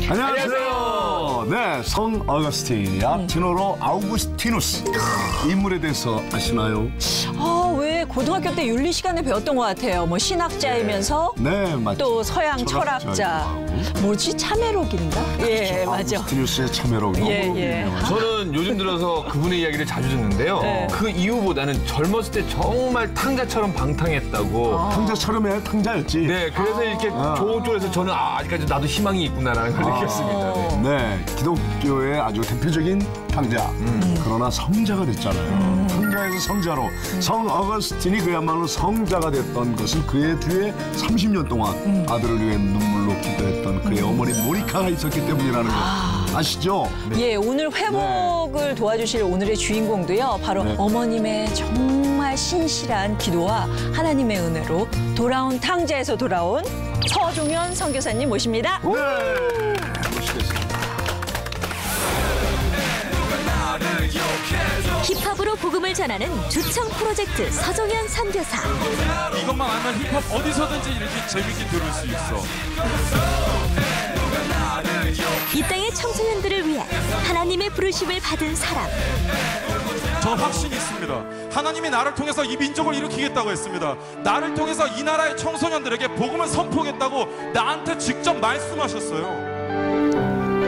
안녕하세요. 네, 성 어거스틴, 라틴어로 아우구스티누스. 인물에 대해서 아시나요? 왜 고등학교 때 윤리 시간에 배웠던 것 같아요. 뭐 신학자이면서 네, 맞죠. 또 서양 철학자. 뭐지? 참회록인가? 예, 맞아. 아우구스티누스의 참회록. 예. 저는 요즘 들어서 그분의 이야기를 자주 듣는데요. 네. 그 이후보다는 젊었을 때 정말 탕자처럼 방탕했다고. 탕자처럼 해, 탕자였지. 네, 그래서 이렇게 좋은 쪽에서 저는 아직까지 나도 희망이 있구나라는 걸 느꼈습니다. 네. 네, 기독교의 아주 대표적인 탕자. 그러나 성자가 됐잖아요. 탕자에서 성자로. 성 어거스틴이 그야말로 성자가 됐던 것은 그의 뒤에 30년 동안 아들을 위해 눈물로 기도했던 그의 어머니 모니카가 있었기 때문이라는 거 아시죠? 예, 오늘 회복을 도와주실 오늘의 주인공도요. 바로 어머님의 정말 신실한 기도와 하나님의 은혜로 돌아온 탕자에서 돌아온 서종현 선교사님 모십니다. 네, 모시겠습니다. 힙합으로 복음을 전하는 주청 프로젝트 서종현 선교사. 이것만 알면 힙합 어디서든지 이렇게 재밌게 들을 수 있어. 이 땅의 청소년들을 위해 하나님의 부르심을 받은 사람. 저 확신이 있습니다. 하나님이 나를 통해서 이 민족을 일으키겠다고 했습니다. 나를 통해서 이 나라의 청소년들에게 복음을 선포하겠다고 나한테 직접 말씀하셨어요.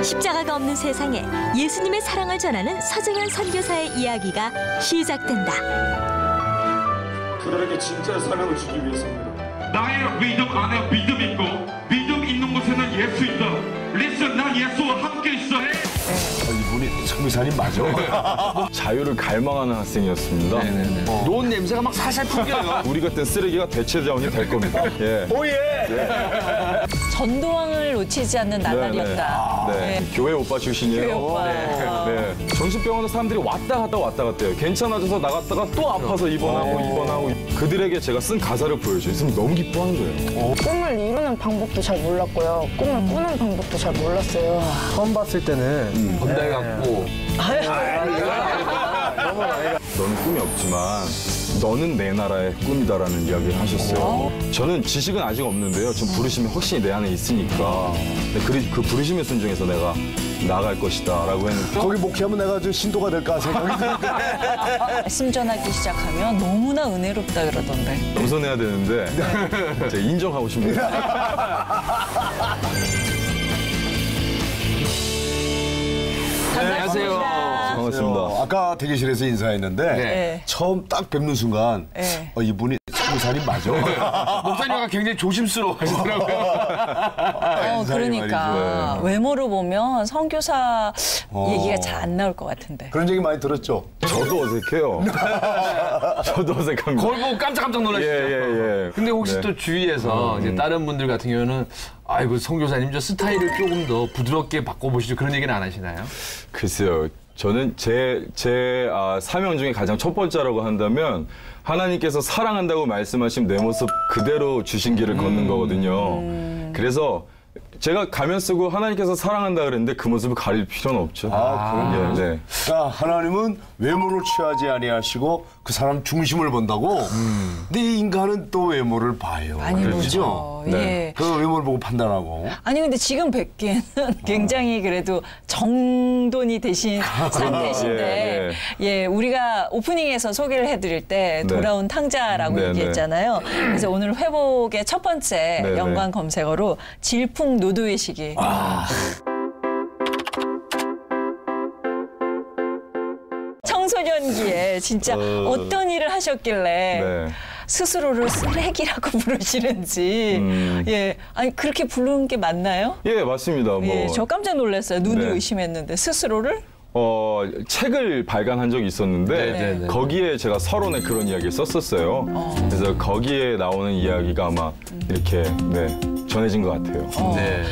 십자가가 없는 세상에 예수님의 사랑을 전하는 서종현 선교사의 이야기가 시작된다. 그들에게 진짜의 사명을 주기 위해서입니다. 나의 믿음 안에 믿음 있고 믿음 있는 곳에는 예수 있다. 리슨, 난 예수와 함께 있어. 이분이 선교사님 맞아? 자유를 갈망하는 학생이었습니다. 노은 냄새가 막 살살 풍겨요. 우리 같은 쓰레기가 대체 자원이 될 겁니다. 예. 전도왕을 놓치지 않는 나날이었다. 네. 교회 오빠 출신이에요. 교회 오빠. 네. 정신병원에 사람들이 왔다 갔대요. 괜찮아져서 나갔다가 또 아파서 입원하고. 그들에게 제가 쓴 가사를 보여줘요. 있으면 너무 기뻐하는 거예요. 꿈을 이루는 방법도 잘 몰랐고요. 꿈을 꾸는 방법도 잘 몰랐어요. 처음 봤을 때는 건달 같고. 너는 꿈이 없지만 너는 내 나라의 꿈이다라는 이야기를 하셨어요. 저는 지식은 아직 없는데요. 좀 부르심이 확실히 내 안에 있으니까 그 부르심의 순종에서 내가 나아갈 것이다라고 했는데 거기 목회하면 내가 좀 신도가 될까 생각이 드는데. 말씀 전하기 시작하면 너무나 은혜롭다 그러던데. 겸손해야 되는데 제가 인정하고 싶습니다. 안녕하세요. 반갑습니다. 아까 대기실에서 인사했는데 처음 딱 뵙는 순간 이분이 선교사님 맞아? 목사님과 굉장히 조심스러워 하시더라고요. 그러니까 외모로 보면 선교사 얘기가 잘 안 나올 것 같은데. 그런 얘기 많이 들었죠? 저도 어색해요. 저도 어색합니다. 그걸 보고 깜짝깜짝 놀라시죠? 예. 근데 혹시 또 주위에서 이제 다른 분들 같은 경우는 아이고 선교사님 저 스타일을 조금 더 부드럽게 바꿔보시죠 그런 얘기는 안 하시나요? 글쎄요. 저는 제 사명 중에 가장 첫 번째라고 한다면 하나님께서 사랑한다고 말씀하신 내 모습 그대로 주신 길을 걷는 거거든요. 그래서 제가 가면 쓰고 하나님께서 사랑한다 그랬는데 그 모습을 가릴 필요는 없죠. 그럼요. 네. 그러니까 하나님은 외모를 취하지 아니하시고 그 사람 중심을 본다고. 근데 이 인간은 또 외모를 봐요. 많이 그렇죠? 보죠. 네. 예. 그 외모를 보고 판단하고. 아니 근데 지금 뵙기에는 굉장히 그래도 정돈이 되신 상태신데 예, 우리가 오프닝에서 소개를 해드릴 때 돌아온 탕자라고 얘기했잖아요. 그래서 오늘 회복의 첫 번째 연관 검색어로 질풍 노도의 시기. 청소년기에 진짜 어떤 일을 하셨길래 스스로를 쓰레기라고 부르시는지. 아니 그렇게 부르는 게 맞나요? 예, 맞습니다. 저 깜짝 놀랐어요. 눈을 의심했는데 스스로를? 책을 발간한 적이 있었는데 거기에 제가 서론에 그런 이야기를 썼었어요. 그래서 거기에 나오는 이야기가 아마 이렇게 전해진 것 같아요.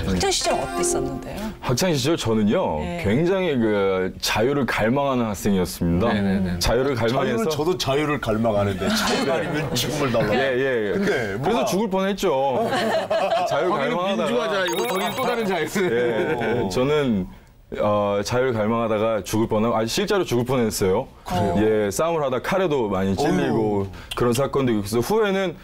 학창 시절 어땠었는데요? 학창 시절 저는요 굉장히 그 자유를 갈망하는 학생이었습니다. 자유를 갈망해서 저도 자유를 갈망하는데 자유가 아니면 죽음을 달라. 근데 그래서 죽을 뻔했죠. 자유 갈망하다가 민주화 자유, 거기는 또 다른 자유. 저는 자유를 갈망하다가 죽을 뻔하고 실제로 죽을 뻔했어요. 예, 싸움을 하다 칼에도 많이 찔리고 그런 사건도 있어서 후에는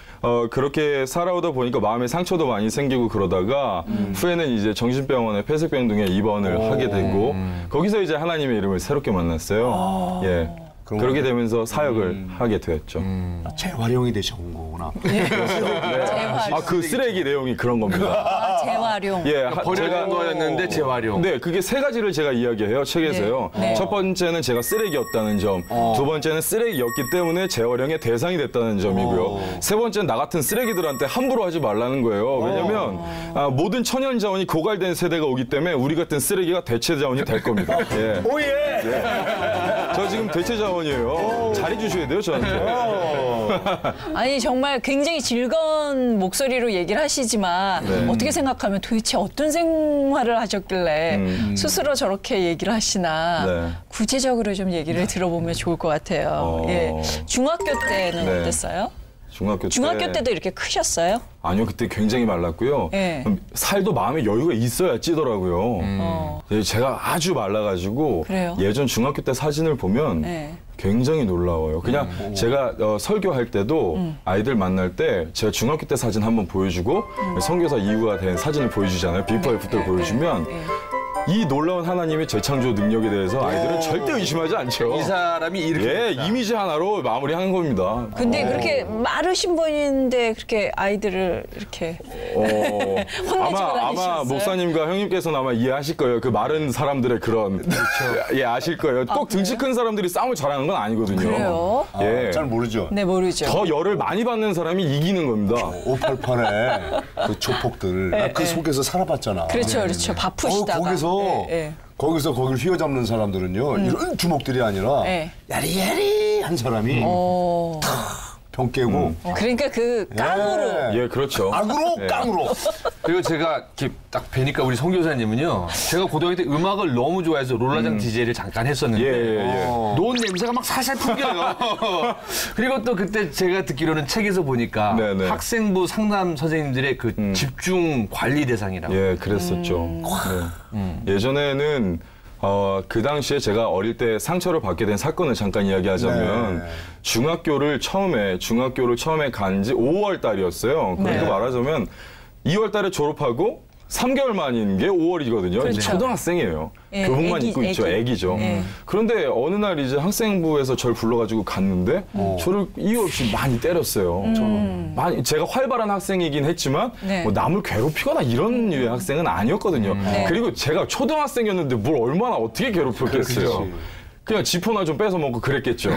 그렇게 살아오다 보니까 마음에 상처도 많이 생기고 그러다가 후에는 이제 정신병원에 폐쇄병 등에 입원을 하게 되고 거기서 이제 하나님의 이름을 새롭게 만났어요. 예. 그렇게 되면서 사역을 하게 되었죠. 재활용이 되셔온 거구나. 그 쓰레기 내용이 그런 겁니다. 재활용. 예, 버려진 거였는데 재활용. 네, 그게 세 가지를 제가 이야기해요, 책에서요. 네. 첫 번째는 제가 쓰레기였다는 점, 두 번째는 쓰레기였기 때문에 재활용의 대상이 됐다는 점이고요. 세 번째는 나 같은 쓰레기들한테 함부로 하지 말라는 거예요. 왜냐면 모든 천연 자원이 고갈된 세대가 오기 때문에 우리 같은 쓰레기가 대체 자원이 될 겁니다. 예. 오예. 예. 저 지금 대체 자원이에요. 잘해주셔야 돼요, 저한테. 아니 정말 굉장히 즐거운 목소리로 얘기를 하시지만 어떻게 생각하면 도대체 어떤 생활을 하셨길래 스스로 저렇게 얘기를 하시나 구체적으로 좀 얘기를 들어보면 좋을 것 같아요. 예. 중학교 때는 어땠어요? 중학교 때도 이렇게 크셨어요? 아니요, 그때 굉장히 말랐고요. 네. 살도 마음에 여유가 있어야 찌더라고요. 제가 아주 말라가지고 그래요? 예전 중학교 때 사진을 보면 굉장히 놀라워요. 그냥 제가 설교할 때도 아이들 만날 때 제가 중학교 때 사진 한번 보여주고 선교사 이후가 된 사진을 보여주잖아요. 비포 애프터를 보여주면 이 놀라운 하나님의 재창조 능력에 대해서 아이들은 절대 의심하지 않죠. 이 사람이 이렇게 예, 이미지 하나로 마무리하는 겁니다. 근데 그렇게 마르신 분인데 그렇게 아이들을 이렇게 아마 목사님과 형님께서는 아마 이해하실 거예요. 그 마른 사람들의 그런 예, 아실 거예요. 꼭 등치 큰 사람들이 싸움을 잘하는 건 아니거든요. 그래요? 예. 잘 모르죠. 네, 모르죠. 더 열을 많이 받는 사람이 이기는 겁니다. 588의 그 조폭들 그 속에서 살아봤잖아. 그렇죠, 그렇죠. 바쁘시다가. 거기서 거기를 휘어잡는 사람들은요 이런 주먹들이 아니라 야리야리한 사람이 병 깨고 그러니까 그 깡으로 예, 그렇죠. 악으로 깡으로. 그리고 제가 이렇게 딱 뵈니까 우리 송 교사님은요. 제가 고등학교 때 음악을 너무 좋아해서 롤라장 DJ를 잠깐 했었는데 노은 냄새가 막 살살 풍겨요. 그리고 또 그때 제가 듣기로는 책에서 보니까 학생부 상담 선생님들의 그 집중 관리 대상이라고. 예, 그랬었죠. 예전에는 그 당시에 제가 어릴 때 상처를 받게 된 사건을 잠깐 이야기하자면 중학교를 처음에 간 지 5월 달이었어요. 그러니까 말하자면 2월 달에 졸업하고 3개월 만인 게 5월이거든요. 그렇죠. 초등학생이에요. 교복만 입고 있죠. 애기죠. 그런데 어느 날 이제 학생부에서 저를 불러가지고 갔는데 저를 이유 없이 많이 때렸어요. 제가 활발한 학생이긴 했지만 뭐 남을 괴롭히거나 이런 류의 학생은 아니었거든요. 그리고 제가 초등학생이었는데 뭘 얼마나 어떻게 괴롭혔겠어요. 그냥 지퍼나 좀 뺏어 먹고 그랬겠죠.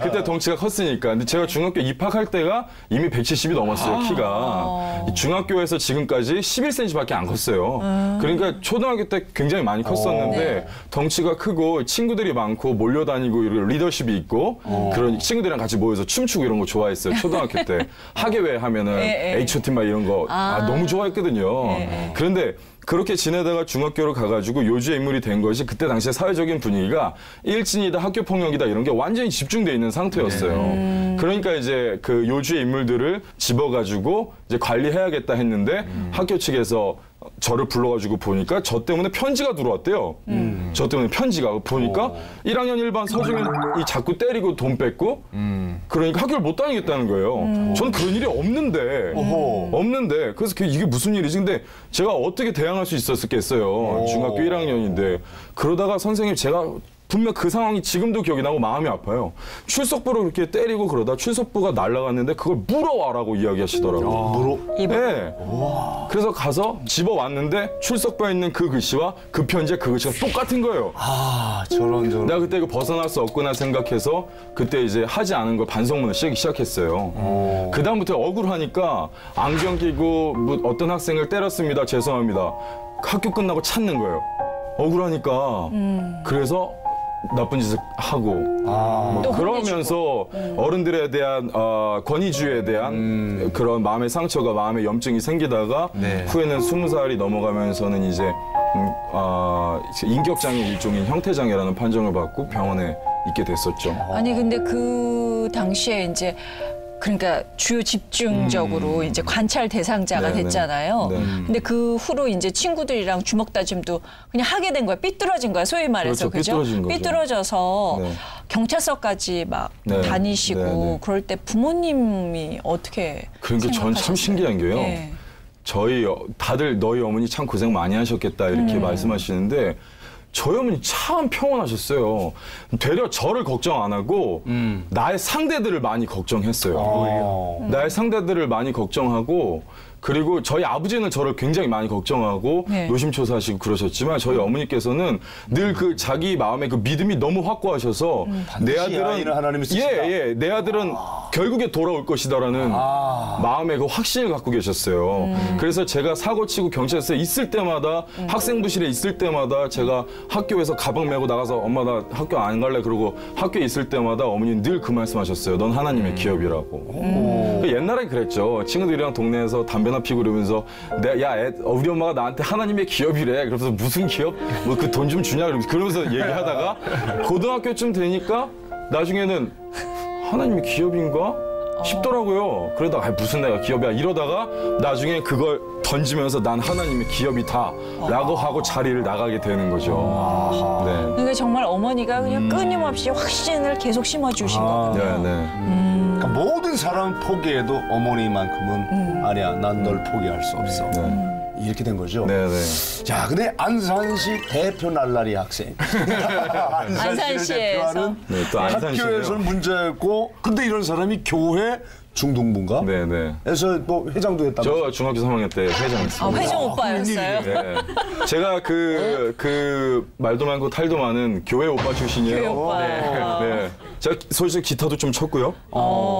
그때 덩치가 컸으니까. 근데 제가 중학교 입학할 때가 이미 170이 넘었어요, 키가. 중학교에서 지금까지 11cm밖에 안 컸어요. 그러니까 초등학교 때 굉장히 많이 컸었는데 덩치가 크고 친구들이 많고 몰려다니고 리더십이 있고 그런 친구들이랑 같이 모여서 춤추고 이런 거 좋아했어요, 초등학교 때. 학예회 하면은 H.O.T. 막 이런 거 너무 좋아했거든요. 그런데 그렇게 지내다가 중학교를 가가지고 요주의 인물이 된 것이 그때 당시에 사회적인 분위기가 일진이다, 학교폭력이다 이런 게 완전히 집중돼 있는 상태였어요. 그러니까 이제 그 요주의 인물들을 집어가지고 이제 관리해야겠다 했는데 학교 측에서 저를 불러가지고 보니까 저 때문에 편지가 들어왔대요. 저 때문에 편지가 보니까 1학년 1반 서중현이 자꾸 때리고 돈 뺏고 그러니까 학교를 못 다니겠다는 거예요. 저는 그런 일이 없는데 그래서 이게 무슨 일이지? 근데 제가 어떻게 대항할 수 있었겠어요. 중학교 1학년인데 그러다가 선생님 제가 분명 그 상황이 지금도 기억이 나고 마음이 아파요. 출석부로 그렇게 때리고 그러다 출석부가 날아갔는데 그걸 물어와라고 이야기하시더라고요. 네. 그래서 가서 집어왔는데 출석부에 있는 그 글씨와 그 편지의 그 글씨가 똑같은 거예요. 저런. 내가 그때 이거 벗어날 수 없구나 생각해서 그때 이제 하지 않은 걸 반성문을 쓰기 시작했어요. 그 다음부터 억울하니까 안경 끼고 뭐 어떤 학생을 때렸습니다. 죄송합니다. 학교 끝나고 찾는 거예요. 억울하니까. 그래서 나쁜 짓을 하고 그러면서 어른들에 대한 권위주의에 대한 그런 마음의 상처가 마음의 염증이 생기다가 후에는 20살이 넘어가면서는 이제 인격장애 일종인 형태장애라는 판정을 받고 병원에 있게 됐었죠. 아니 근데 그 당시에 이제 그러니까 주요 집중적으로 이제 관찰 대상자가 네네. 됐잖아요. 네. 근데 그 후로 이제 친구들이랑 주먹 다짐도 그냥 하게 된 거야. 삐뚤어진 거야. 소위 말해서. 그렇죠. 삐뚤어진 거죠. 삐뚤어져서 네. 경찰서까지 막 네. 다니시고 네. 그럴 때 부모님이 어떻게 그러니까 저는 참 신기한 게요. 네. 저희 다들 너희 어머니 참 고생 많이 하셨겠다 이렇게 말씀하시는데 저희 어머니 참 평온하셨어요. 되려 저를 걱정 안 하고 나의 상대들을 많이 걱정했어요. 나의 상대들을 많이 걱정하고 그리고 저희 아버지는 저를 굉장히 많이 걱정하고 네. 노심초사하시고 그러셨지만 저희 어머니께서는 늘 그 자기 마음의 그 믿음이 너무 확고하셔서 내 아이는 하나님이 쓰신다. 내 아들은 결국에 돌아올 것이다라는 마음의 그 확신을 갖고 계셨어요. 그래서 제가 사고치고 경찰서에 있을 때마다 학생부실에 있을 때마다 제가 학교에서 가방 메고 나가서 엄마 나 학교 안 갈래 그러고 학교에 있을 때마다 어머니는 늘 그 말씀하셨어요. 넌 하나님의 기업이라고. 옛날에 그랬죠. 친구들이랑 동네에서 담배나 피고 그러면서 우리 엄마가 나한테 하나님의 기업이래. 그래서 무슨 기업? 뭐 그 돈 좀 주냐? 그러면서 얘기하다가 고등학교쯤 되니까 나중에는 하나님의 기업인가 싶더라고요. 그러다가 무슨 내가 기업이야 이러다가 나중에 그걸 던지면서 난 하나님의 기업이다 라고 하고 자리를 나가게 되는 거죠. 네. 그러니까 정말 어머니가 그냥 끊임없이 확신을 계속 심어주신 거거든요. 네. 그러니까 모든 사람은 포기해도 어머니만큼은 아니야 난 널 포기할 수 없어. 이렇게 된 거죠. 네네. 자, 근데 안산시 대표 날라리 학생. 안산시를 대표하는 네, 또 안산시네요. 학교에서는 문제였고, 근데 이런 사람이 교회 중등부인가? 네네. 에서 뭐 회장도 했다고. 저 중학교 3학년 때 회장했습니다. 회장 오빠였어요. 네. 제가 그 말도 많고 탈도 많은 교회 오빠 출신이에요. 교회 오빠. 네. 제가 솔직히 기타도 좀 쳤고요.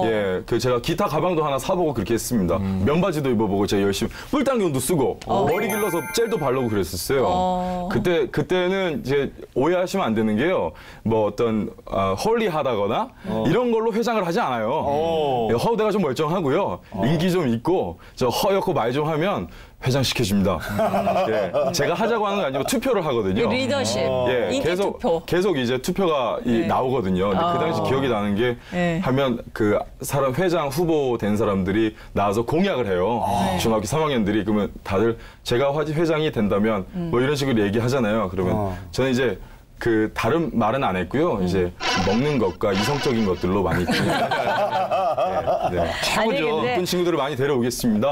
예, 제가 기타 가방도 하나 사보고 그렇게 했습니다. 면바지도 입어보고 제가 열심히 뿔당근도 쓰고 머리 길러서 젤도 바르고 그랬었어요. 그때는 이제 오해하시면 안 되는 게요. 뭐 어떤 홀리하다거나 이런 걸로 회장을 하지 않아요. 허우대가 좀 멀쩡하고요. 인기 좀 있고 저 허옇고 말 좀 하면 회장 시켜줍니다. 예, 제가 하자고 하는 거 아니고 투표를 하거든요. 리더십, 예, 인기 투표. 계속 이제 투표가 나오거든요. 근데 그 당시 기억이 나는 게 하면 그 사람 회장 후보 된 사람들이 나와서 공약을 해요. 중학교 3학년들이 그러면 다들 제가 회장이 된다면 뭐 이런 식으로 얘기하잖아요. 그러면 저는 이제 그 다른 말은 안 했고요. 이제 먹는 것과 이성적인 것들로 많이 최고죠. 예쁜 친구들을 많이 데려오겠습니다.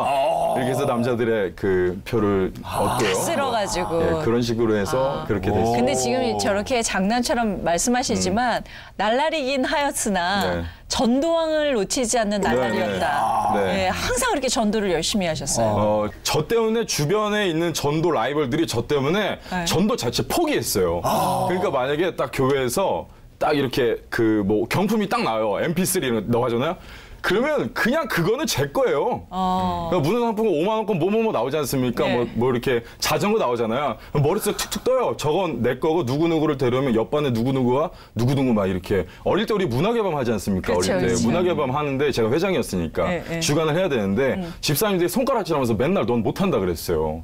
이렇게 해서 남자들의 그 표를 얻고요. 쓸어가지고. 예, 그런 식으로 해서 그렇게 됐어요. 근데 지금 저렇게 장난처럼 말씀하시지만 날라리긴 하였으나 네. 전도왕을 놓치지 않는 날라리였다. 네. 예, 항상 그렇게 전도를 열심히 하셨어요. 저 때문에 주변에 있는 전도 라이벌들이 저 때문에 전도 자체 포기했어요. 그러니까 만약에 딱 교회에서 딱 이렇게 그 뭐 경품이 딱 나와요. MP3 이런 거 나가잖아요. 그러면 그냥 그거는 제 거예요. 그러니까 문화상품권 5만 원권 뭐뭐뭐 나오지 않습니까? 네. 뭐 이렇게 자전거 나오잖아요. 머릿속에 툭툭 떠요. 저건 내 거고 누구누구를 데려오면 옆반에 누구누구와 누구누구 막 이렇게. 어릴 때 우리 문화개방 하지 않습니까? 그렇죠, 어릴 때. 그렇죠. 문화개방 하는데 제가 회장이었으니까 네. 주관을 해야 되는데 집사님들이 손가락질하면서 맨날 넌 못한다 그랬어요.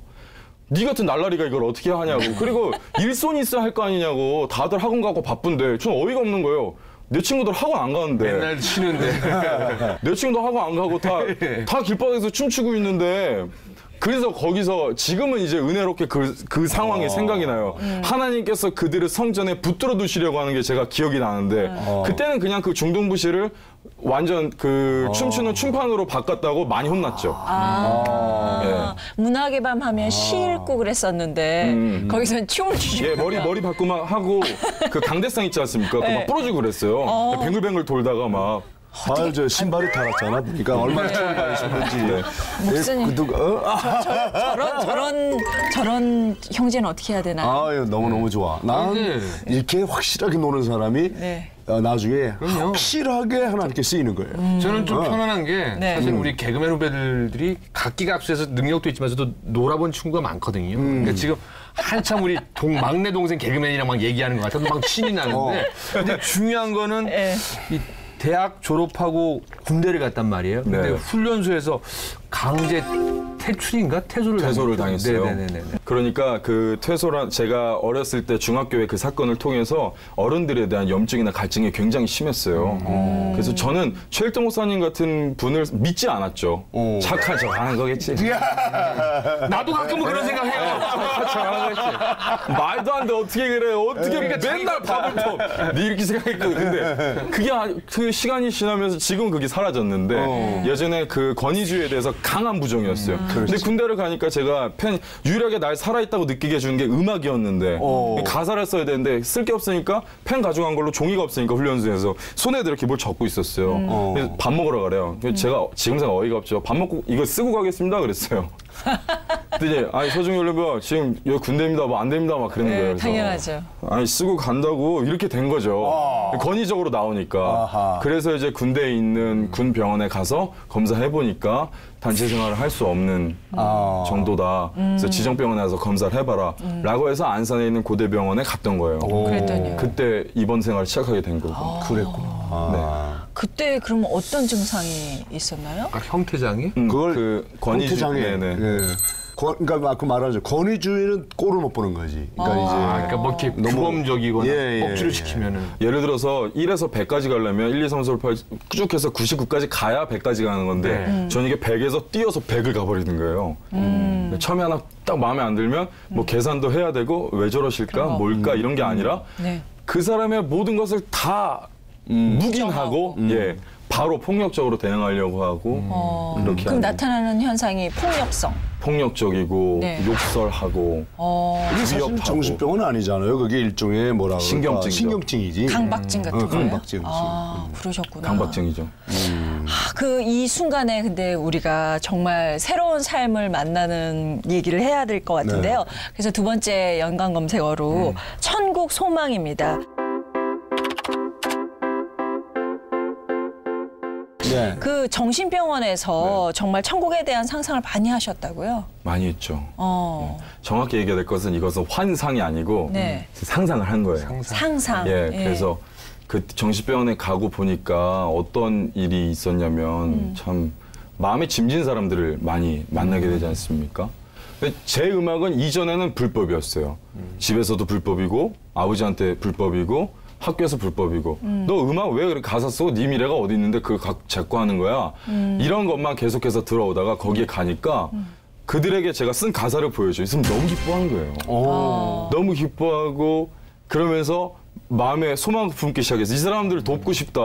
네 같은 날라리가 이걸 어떻게 하냐고. 그리고 일손이 있어야 할 거 아니냐고. 다들 학원 가고 바쁜데 좀 어이가 없는 거예요. 내 친구들 학원 안 가는데. 맨날 쉬는데. 내 친구도 학원 안 가고 다 길바닥에서 춤추고 있는데. 그래서 거기서 지금은 이제 은혜롭게 그 상황이 생각이 나요. 하나님께서 그들을 성전에 붙들어 두시려고 하는 게 제가 기억이 나는데 그때는 그냥 그 중등부실을 완전 그 춤추는 춤판으로 바꿨다고 많이 혼났죠. 문학의 밤 하면 시 읽고 그랬었는데 거기서는 춤을 추시고. 예, 머리 바꾸만 하고 그 강대상 있지 않습니까? 그거 막 부러지고 그랬어요. 뱅글뱅글 돌다가 막. 저 신발이 닳았잖아. 그러니까 얼마나 추운 발을 신는지. 목사님. 저런 형제는 어떻게 해야 되나요? 너무너무 좋아. 난 이렇게 확실하게 노는 사람이 나중에 확실하게 하나님께 쓰이는 거예요. 저는 좀 편안한 게 사실 우리 개그맨 후배들이 각기각수해서 능력도 있지만서도 놀아본 친구가 많거든요. 그러니까 지금 한참 우리 막내 동생 개그맨이랑 막 얘기하는 것 같아서 막 신이 나는데 근데 중요한 거는 이 대학 졸업하고 군대를 갔단 말이에요. 근데 훈련소에서 강제 퇴출인가? 퇴소를 당했어요. 네네네. 그러니까 그 퇴소란 제가 어렸을 때 중학교에 그 사건을 통해서 어른들에 대한 염증이나 갈증이 굉장히 심했어요. 그래서 저는 최일동 목사님 같은 분을 믿지 않았죠. 착한 척 하는 거겠지. 나도 가끔은 그런 생각해요. 착한 척 하는 거겠지. 말도 안 돼. 어떻게 그래. 어떻게 맨날 밥을 터. 네 이렇게 생각했거든. 근데 그게 그 시간이 지나면서 지금 그게 사라졌는데 예전에 그 권위주의에 대해서 강한 부정이었어요. 근데 군대를 가니까 제가 유일하게 날 살아있다고 느끼게 해주는 게 음악이었는데 가사를 써야 되는데 쓸 게 없으니까 펜 가져간 걸로 종이가 없으니까 훈련소에서 손에다 이렇게 뭘 적고 있었어요. 그래서 밥 먹으러 가래요. 제가 지금 생각 어이가 없죠. 밥 먹고 이거 쓰고 가겠습니다 그랬어요. 근데 이제 아니 서중희 올려봐 지금 여기 군대입니다 뭐 안 됩니다 막 그러는 거예요. 그래서 당연하죠. 아니 쓰고 간다고 이렇게 된 거죠. 권위적으로 나오니까. 그래서 이제 군대에 있는 군 병원에 가서 검사해 보니까 단체 생활을 할 수 없는 정도다. 그래서 지정병원에 가서 검사를 해봐라. 라고 해서 안산에 있는 고대병원에 갔던 거예요. 그랬더니요. 그때 입원 생활을 시작하게 된 거고. 그랬구나. 네. 그때 그러면 어떤 증상이 있었나요? 형태장애? 그걸 그 권위주의. 형태장애. 네. 그러니까 그 말하죠. 권위주의는 꼴을 못 보는 거지. 그러니까 이제 그러니까 뭐 이렇게 규범적이거나 억지로 시키면은 예를 들어서 1에서 100까지 가려면 1, 2, 3, 4, 5, 8 쭉 해서 99까지 가야 100까지 가는 건데 저는 이게 100에서 뛰어서 100을 가버리는 거예요. 처음에 하나 딱 마음에 안 들면 뭐 계산도 해야 되고 왜 저러실까 뭘까 이런 게 아니라 그 사람의 모든 것을 다 묵인하고 바로 폭력적으로 대응하려고 하고 이렇게 그럼 나타나는 현상이 폭력성. 폭력적이고 욕설하고 이게 사실 정신병은 아니잖아요. 그게 일종의 뭐라고 신경증이죠. 신경증이지. 강박증 같은 거예요? 강박증. 그러셨구나. 강박증이죠. 그 이 순간에 근데 우리가 정말 새로운 삶을 만나는 얘기를 해야 될 것 같은데요. 그래서 두 번째 연관 검색어로 천국 소망입니다. 그 정신병원에서 정말 천국에 대한 상상을 많이 하셨다고요? 많이 했죠. 정확히 얘기해야 될 것은 이것은 환상이 아니고 상상을 한 거예요. 상상. 그래서 그 정신병원에 가고 보니까 어떤 일이 있었냐면 참 마음에 짐진 사람들을 많이 만나게 되지 않습니까? 제 음악은 이전에는 불법이었어요. 집에서도 불법이고 아버지한테 불법이고 학교에서 불법이고 너 음악 왜 그렇게 가사 쓰고 네 미래가 어디 있는데 그걸 제거 하는 거야 이런 것만 계속해서 들어오다가 거기에 가니까 그들에게 제가 쓴 가사를 보여줘요. 있으면 너무 기뻐하는 거예요. 너무 기뻐하고 그러면서 마음에 소망을 품기 시작해서 이 사람들을 돕고 싶다.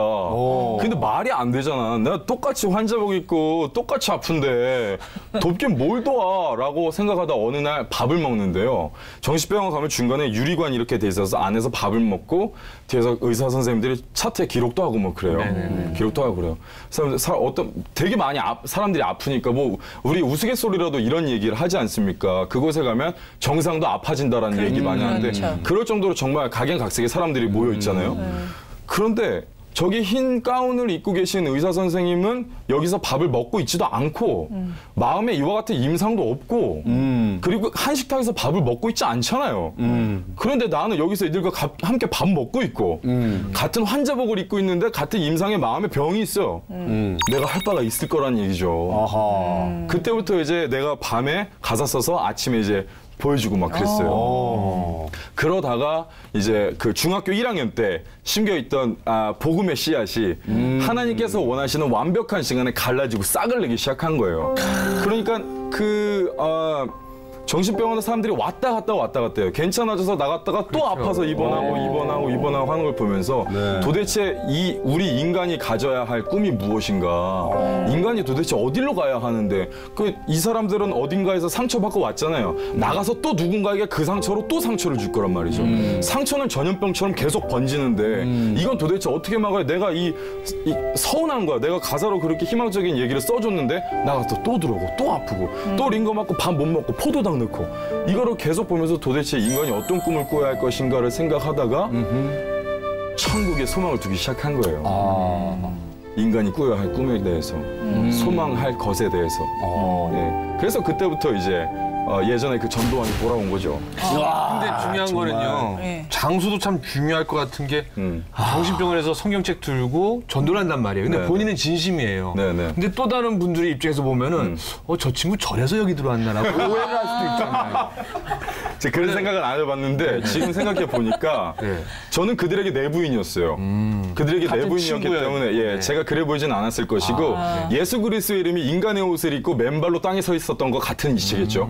근데 말이 안 되잖아. 내가 똑같이 환자복 입고 똑같이 아픈데 돕긴 뭘 도와 라고 생각하다 어느 날 밥을 먹는데요. 정신병원 가면 중간에 유리관 이렇게 돼 있어서 안에서 밥을 먹고 뒤에서 의사 선생님들이 차트에 기록도 하고 뭐 그래요. 기록도 하고 그래요. 되게 많이 사람들이 아프니까 뭐 우리 우스갯소리라도 이런 얘기를 하지 않습니까? 그곳에 가면 정상도 아파진다라는 얘기 많이 하는데 그럴 정도로 정말 각양각색의 사람들이 모여 있잖아요. 그런데 저기 흰 가운을 입고 계신 의사 선생님은 여기서 밥을 먹고 있지도 않고 마음에 이와 같은 임상도 없고 그리고 한식탁에서 밥을 먹고 있지 않잖아요. 그런데 나는 여기서 이들과 함께 밥 먹고 있고 같은 환자복을 입고 있는데 같은 임상에 마음에 병이 있어요. 내가 할 바가 있을 거란 얘기죠. 그때부터 이제 내가 밤에 가사 써서 아침에 이제 보여주고 막 그랬어요. 그러다가 이제 그 중학교 1학년 때 심겨있던 복음의 씨앗이 하나님께서 원하시는 완벽한 시간에 갈라지고 싹을 내기 시작한 거예요. 그러니까 정신병원에 사람들이 왔다 갔다 해요. 괜찮아져서 나갔다가 또 아파서 입원하고 하는 걸 보면서 도대체 우리 인간이 가져야 할 꿈이 무엇인가? 인간이 도대체 어디로 가야 하는데 이 사람들은 어딘가에서 상처받고 왔잖아요. 나가서 또 누군가에게 그 상처로 또 상처를 줄 거란 말이죠. 상처는 전염병처럼 계속 번지는데 이건 도대체 어떻게 막아야 내가 이 서운한 거야. 내가 가사로 그렇게 희망적인 얘기를 써줬는데 나가서 또 들어오고 또 아프고 또 링거 맞고 밥 못 먹고 포도당 넣고 이거를 계속 보면서 도대체 인간이 어떤 꿈을 꿔야 할 것인가를 생각하다가 천국에 소망을 두기 시작한 거예요. 인간이 꾸어야 할 꿈에 대해서 소망할 것에 대해서. 그래서 그때부터 이제 예전에 그 전두환이 돌아온 거죠. 근데 중요한 거는요. 네. 장소도 참 중요할 것 같은 게 정신병원에서 성경책 들고 전도를 한단 말이에요. 근데 네. 본인은 진심이에요. 네, 네. 근데 또 다른 분들의 입장에서 보면은 저 친구 절에서 여기 들어왔나라고 오해를 할 수도 있잖아요. 제가 그런 생각은 안 해봤는데 지금 생각해 보니까 네. 저는 그들에게 내부인이었어요. 그들에게 같은 내부인이었기 친구예요. 때문에 네. 제가 그래 보이진 않았을 것이고 예수 그리스도의 이름이 인간의 옷을 입고 맨발로 땅에 서 있었던 것 같은 이치겠죠.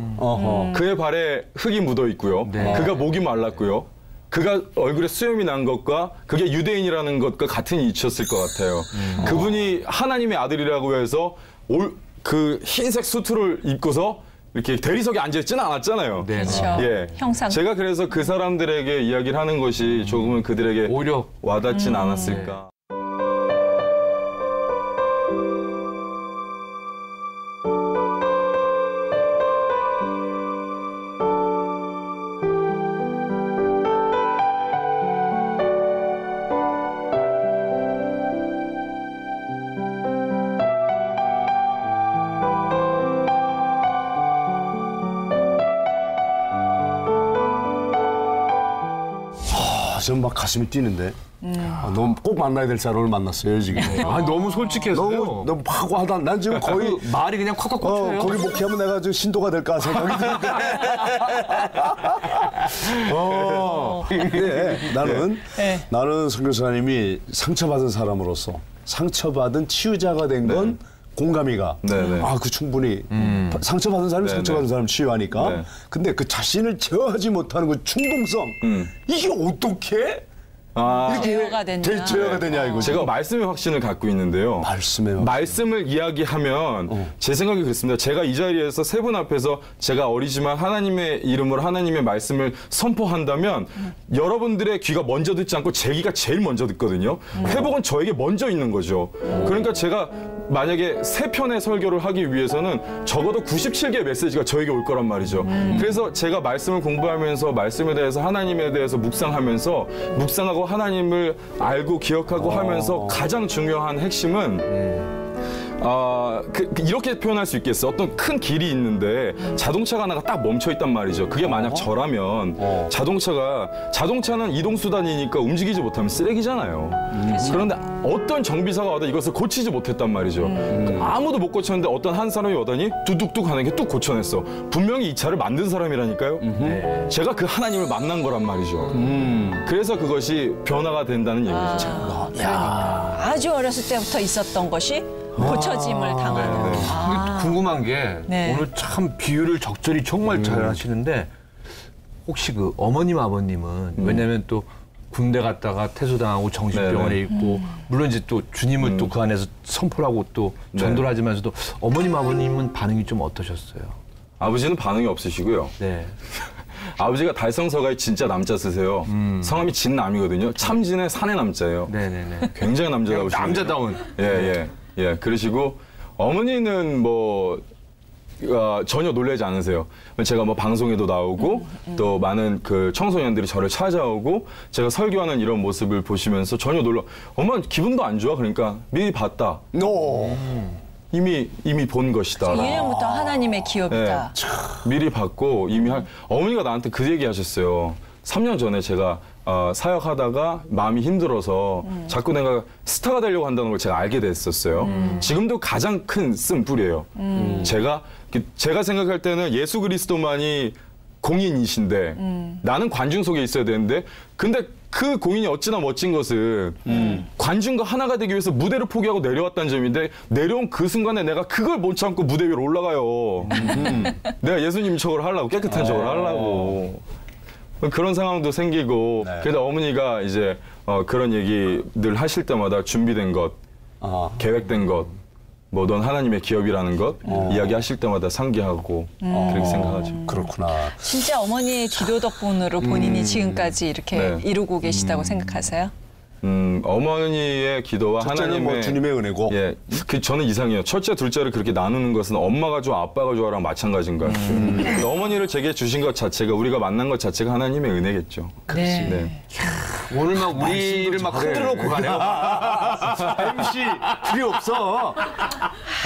그의 발에 흙이 묻어 있고요. 네. 그가 목이 말랐고요. 그가 얼굴에 수염이 난 것과 그게 유대인이라는 것과 같은 이치였을 것 같아요. 그분이 하나님의 아들이라고 해서 그 흰색 수트를 입고서 이렇게 대리석에 앉아있지는 않았잖아요. 네. 그렇죠. 예. 형상. 제가 그래서 그 사람들에게 이야기를 하는 것이 조금은 그들에게 오히려 와닿진 않았을까. 지금 막 가슴이 뛰는데. 너무 꼭 만나야 될 사람을 만났어요 지금. 너무 솔직해서요. 너무 파고하다. 난 지금 거의 그 말이 그냥 콱콱 꽂혀요. 거기 목회하면 내가 좀 신도가 될까 생각이 드는데. 근데 나는 선교사님이 상처받은 사람으로서 상처받은 치유자가 된 건 공감이가. 네네. 그 충분히 상처받은 사람이 네네. 상처받은 사람 치유하니까. 네. 근데 그 자신을 제어하지 못하는 그 충동성. 이게 어떻게 제어가 됐냐. 제어가 되냐 이거. 제가 말씀의 확신을 갖고 있는데요. 말씀을 이야기하면 제 생각이 그렇습니다. 제가 이 자리에서 세 분 앞에서 제가 어리지만 하나님의 이름으로 하나님의 말씀을 선포한다면 여러분들의 귀가 먼저 듣지 않고 제 귀가 제일 먼저 듣거든요. 회복은 저에게 먼저 있는 거죠. 그러니까 제가 만약에 세 편의 설교를 하기 위해서는 적어도 97개의 메시지가 저에게 올 거란 말이죠. 그래서 제가 말씀을 공부하면서 말씀에 대해서 하나님에 대해서 묵상하고 하나님을 알고 기억하고 하면서 가장 중요한 핵심은 이렇게 표현할 수 있겠어. 어떤 큰 길이 있는데 자동차가 하나가 딱 멈춰 있단 말이죠. 그게 만약 저라면 자동차는 이동수단이니까 움직이지 못하면 쓰레기잖아요. 그런데 어떤 정비사가 와도 이것을 고치지 못했단 말이죠. 아무도 못 고쳤는데 어떤 한 사람이 오더니 뚝뚝뚝 하는 게 뚝 고쳐냈어. 분명히 이 차를 만든 사람이라니까요. 제가 그 하나님을 만난 거란 말이죠. 그래서 그것이 변화가 된다는 얘기죠. 그러니까 아주 어렸을 때부터 있었던 것이 고쳐짐을 당하는. 근데 궁금한 게 오늘 참 비유를 적절히 정말 잘 하시는데 혹시 그 어머님 아버님은 왜냐면 또 군대 갔다가 퇴소당하고 정신병원에 있고 물론 이제 또 주님을 또 그 안에서 선포를 하고 또 전도를 하지만서도 어머님 아버님은 반응이 좀 어떠셨어요? 아버지는 반응이 없으시고요. 네. 아버지가 달성서가에 진짜 남자 쓰세요. 성함이 진남이거든요. 참진의 산의 남자예요. 네네네. 굉장히 남자다우시고. 남자다운. 예. 그러시고 어머니는 뭐 전혀 놀라지 않으세요. 제가 뭐 방송에도 나오고 또 많은 그 청소년들이 저를 찾아오고 제가 설교하는 이런 모습을 보시면서 전혀 엄마 기분도 안 좋아. 그러니까 미리 봤다. 이미 본 것이다. 1년부터 하나님의 기업이다. 미리 봤고 어머니가 나한테 그 얘기 하셨어요. 3년 전에 제가 사역하다가 마음이 힘들어서 자꾸 내가 스타가 되려고 한다는 걸 제가 알게 됐었어요. 지금도 가장 큰 쓴뿌리예요. 제가 생각할 때는 예수 그리스도만이 공인이신데 나는 관중 속에 있어야 되는데 근데 그 공인이 어찌나 멋진 것은 관중과 하나가 되기 위해서 무대를 포기하고 내려왔다는 점인데 내려온 그 순간에 내가 그걸 못 참고 무대 위로 올라가요. 내가 예수님 척을 하려고 깨끗한 척을 하려고. 그런 상황도 생기고 그래도 어머니가 이제 그런 얘기들 하실 때마다 준비된 것, 계획된 것, 뭐 넌 하나님의 기업이라는 것 이야기하실 때마다 상기하고 그렇게 생각하죠. 그렇구나. 진짜 어머니의 기도 덕분으로 본인이 지금까지 이렇게 이루고 계시다고 생각하세요? 어머니의 기도와 하나님의 뭐 주님의 은혜고. 예, 저는 이상해요. 첫째, 둘째를 그렇게 나누는 것은 엄마가 좋아, 아빠가 좋아랑 마찬가지인 것 같아요. 어머니를 제게 주신 것 자체가 우리가 만난 것 자체가 하나님의 은혜겠죠. 네. 오늘 막 우리를 막 흔들어 놓고 가네요. MC 필요 없어.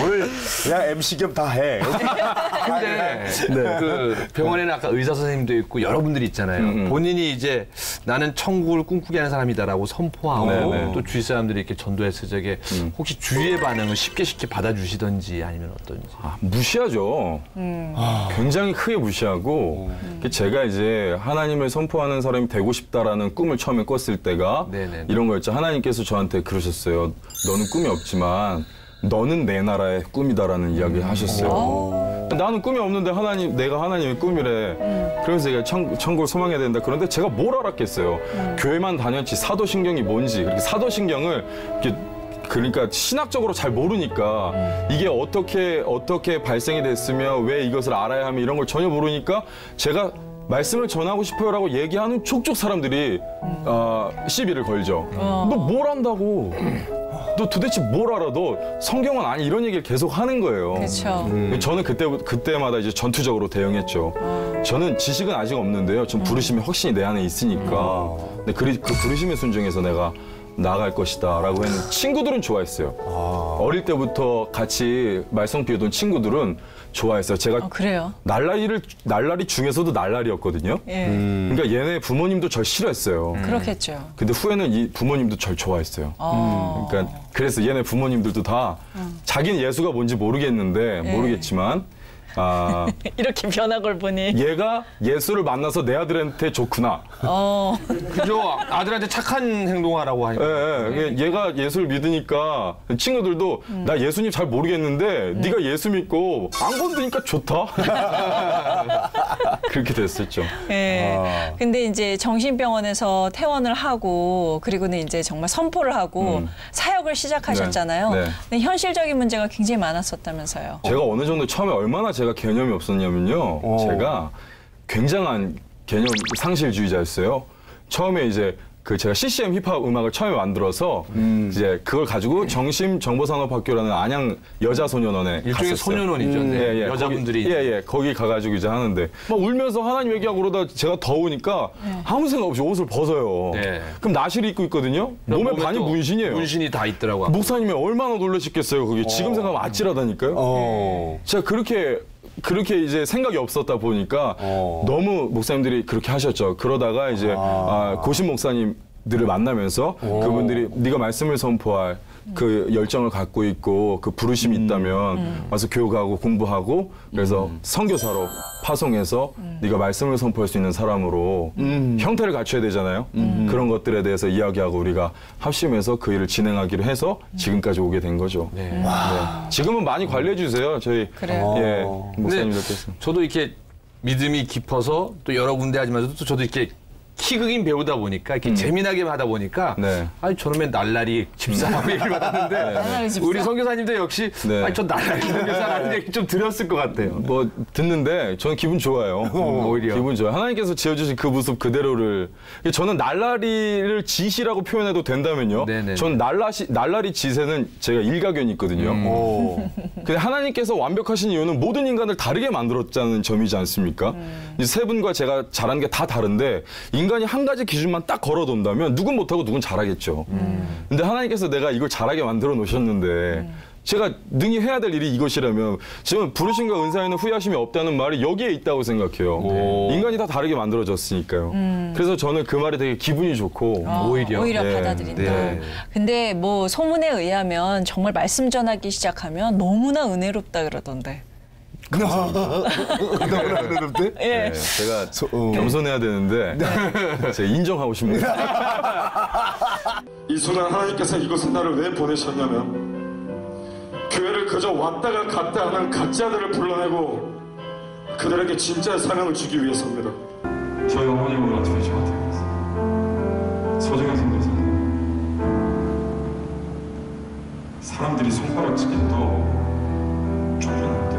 오늘 그냥 MC 겸 다 해. 근데 그 병원에는 아까 의사 선생님도 있고 여러분들이 있잖아요. 본인이 이제 나는 천국을 꿈꾸게 하는 사람이다라고 선포하고 또 주위 사람들이 이렇게 전도했을 적에 혹시 주위의 반응을 쉽게 받아주시던지 아니면 어떤지. 무시하죠. 굉장히 크게 무시하고 제가 이제 하나님을 선포하는 사람이 되고 싶다라는 꿈을 처음에 꿨을 때가 이런 거였죠. 하나님께서 저한테 그러셨어요. 너는 꿈이 없지만 너는 내 나라의 꿈이다라는 이야기를 하셨어요. 나는 꿈이 없는데 내가 하나님의 꿈이래. 그래서 제가 천국을 소망해야 된다. 그런데 제가 뭘 알았겠어요. 교회만 다녔지 사도신경이 뭔지. 그렇게 사도신경을 그러니까 신학적으로 잘 모르니까 이게 어떻게 발생이 됐으며 왜 이것을 알아야 하며 이런 걸 전혀 모르니까 제가 말씀을 전하고 싶어요라고 얘기하는 촉촉 사람들이 시비를 걸죠. 너 뭘 안다고? 너 도대체 뭘 알아? 너 성경은 아니 이런 얘기를 계속 하는 거예요. 그렇죠. 저는 그때마다 이제 전투적으로 대응했죠. 저는 지식은 아직 없는데요. 전 부르심이 확신이 내 안에 있으니까. 근데 그 부르심에 순종해서 내가 나아갈 것이다라고 했는데 친구들은 좋아했어요. 어릴 때부터 같이 말썽 피우던 친구들은 좋아했어요. 제가 그래요? 날라리 중에서도 날라리였거든요. 그러니까 얘네 부모님도 절 싫어했어요. 그렇겠죠. 근데 후에는 이 부모님도 절 좋아했어요. 그러니까 그래서 얘네 부모님들도 다 자기는 예수가 뭔지 모르겠지만 이렇게 변한 걸 보니 얘가 예수를 만나서 내 아들한테 좋구나. 그죠? 아들한테 착한 행동하라고 하니까. 얘가 예수를 믿으니까 친구들도 나 예수님 잘 모르겠는데 네가 예수 믿고 안 건드니까 좋다. 그렇게 됐었죠. 근데 이제 정신병원에서 퇴원을 하고 그리고는 이제 정말 선포를 하고 사역을 시작하셨잖아요. 근데 현실적인 문제가 굉장히 많았었다면서요. 제가 어느 정도 처음에 얼마나 제가 개념이 없었냐면요. 제가 굉장한 개념 상실주의자였어요. 처음에 이제 제가 CCM 힙합 음악을 처음에 만들어서 이제 그걸 가지고 정심정보산업학교라는 안양 여자소년원에 일종의 갔었어요. 소년원이죠. 여자분들이 거기 가가지고 이제 하는데 막 울면서 하나님 얘기하고 그러다 제가 더우니까 아무 생각 없이 옷을 벗어요. 그럼 나시를 입고 있거든요. 몸에 반이 문신이에요. 문신이 다 있더라고요. 목사님이 얼마나 놀라셨겠어요. 그게 지금 생각하면 아찔하다니까요. 제가 그렇게 이제 생각이 없었다 보니까 너무 목사님들이 그렇게 하셨죠. 그러다가 이제 고신 목사님들을 만나면서 그분들이 네가 말씀을 선포할 그 열정을 갖고 있고 그 부르심이 있다면 와서 교육하고 공부하고 그래서 선교사로 파송해서 네가 말씀을 선포할 수 있는 사람으로 형태를 갖춰야 되잖아요. 그런 것들에 대해서 이야기하고 우리가 합심해서 그 일을 진행하기로 해서 지금까지 오게 된 거죠. 지금은 많이 관리해 주세요. 저희 목사님들께서. 저도 이렇게 믿음이 깊어서 또 여러 군데 하지만 또 저도 이렇게 키극인 배우다 보니까 이렇게 재미나게 하다 보니까 아니 저놈의 날라리 집사라고 얘기를 받았는데 우리 선교사님도 역시 아니 저 날라리 선교사라는 얘기 좀 들었을 것 같아요. 뭐 듣는데 저는 기분 좋아요. 오히려 기분 좋아요. 하나님께서 지어주신 그 모습 그대로를 저는 날라리를 짓이라고 표현해도 된다면요. 전 날라리 짓에는 제가 일가견이 있거든요. 근데 하나님께서 완벽하신 이유는 모든 인간을 다르게 만들었다는 점이지 않습니까? 이제 세 분과 제가 잘하는 게 다 다른데 인간이 한 가지 기준만 딱 걸어둔다면 누군 못하고 누군 잘하겠죠. 근데 하나님께서 내가 이걸 잘하게 만들어 놓으셨는데 제가 능히 해야 될 일이 이것이라면 지금 부르심과 은사에는 후회하심이 없다는 말이 여기에 있다고 생각해요. 인간이 다 다르게 만들어졌으니까요. 그래서 저는 그 말이 되게 기분이 좋고 오히려 받아들인다. 근데 뭐 소문에 의하면 정말 말씀 전하기 시작하면 너무나 은혜롭다 그러던데. 너무나 어렵대? 제가 겸손해야 되는데 제가 인정하고 싶네요. 이 순간 하나님께서 이곳에 나를 왜 보내셨냐면 교회를 그저 왔다가 갔다 하는 가짜들을 불러내고 그들에게 진짜의 사명을 주기 위해서입니다. 저희 어머님은 어떻게 저한테 그랬어요? 소중한 선교사님, 사람들이 손가락 치기도 쫓겨났대.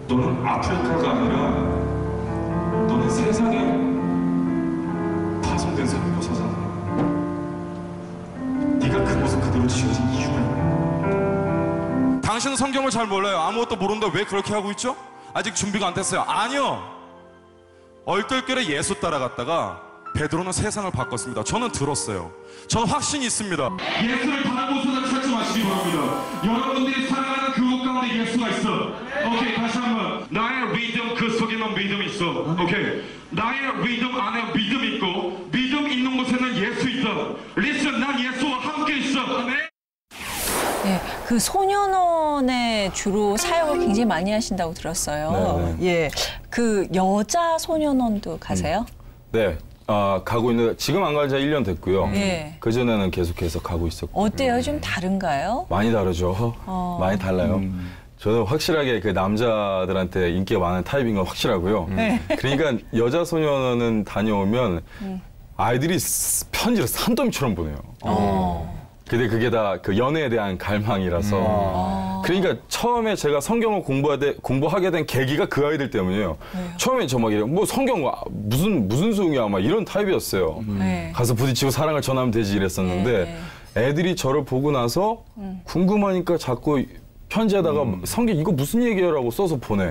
너는 아프리카가 아니라 너는 세상에 파송된 선교사잖아. 네가 그 모습 그대로 지어진 이유가 있네. 당신은 성경을 잘 몰라요. 아무것도 모르는데 왜 그렇게 하고 있죠? 아직 준비가 안 됐어요. 아니요. 얼떨결에 예수 따라갔다가 베드로는 세상을 바꿨습니다. 저는 들었어요. 저는 확신이 있습니다. 예수를 다른 곳에다 찾지 마시기 바랍니다. 여러분들이 사랑하는 그곳 가운데 예수가 있어. 오케이, 다시 한번. 나의 믿음 그 속에는 믿음이 있어. 오케이. 나의 믿음 안에 믿음 있고 믿음 있는 곳에는 예수 있다. Listen, 난 예수와 함께 있어. 아멘. 네, 그 소년원에 주로 사역을 굉장히 많이 하신다고 들었어요. 예, 그 여자 소년원도 가세요? 네. 가고 있는데 지금 안 간 지 1년 됐고요. 그전에는 계속해서 가고 있었고. 어때요? 좀 다른가요? 많이 다르죠. 많이 달라요. 저는 확실하게 그 남자들한테 인기가 많은 타입인 건 확실하고요. 그러니까 여자 소년원은 다녀오면 아이들이 편지를 산더미처럼 보내요. 근데 그게 다 그 연애에 대한 갈망이라서. 그러니까 처음에 제가 성경을 공부하게 된 계기가 그 아이들 때문이에요. 처음에 저 막 이래 뭐 성경 무슨 소용이야 막 이런 타입이었어요. 가서 부딪히고 사랑을 전하면 되지 이랬었는데 애들이 저를 보고 나서 궁금하니까 자꾸 편지에다가 성경 이거 무슨 얘기야라고 써서 보내.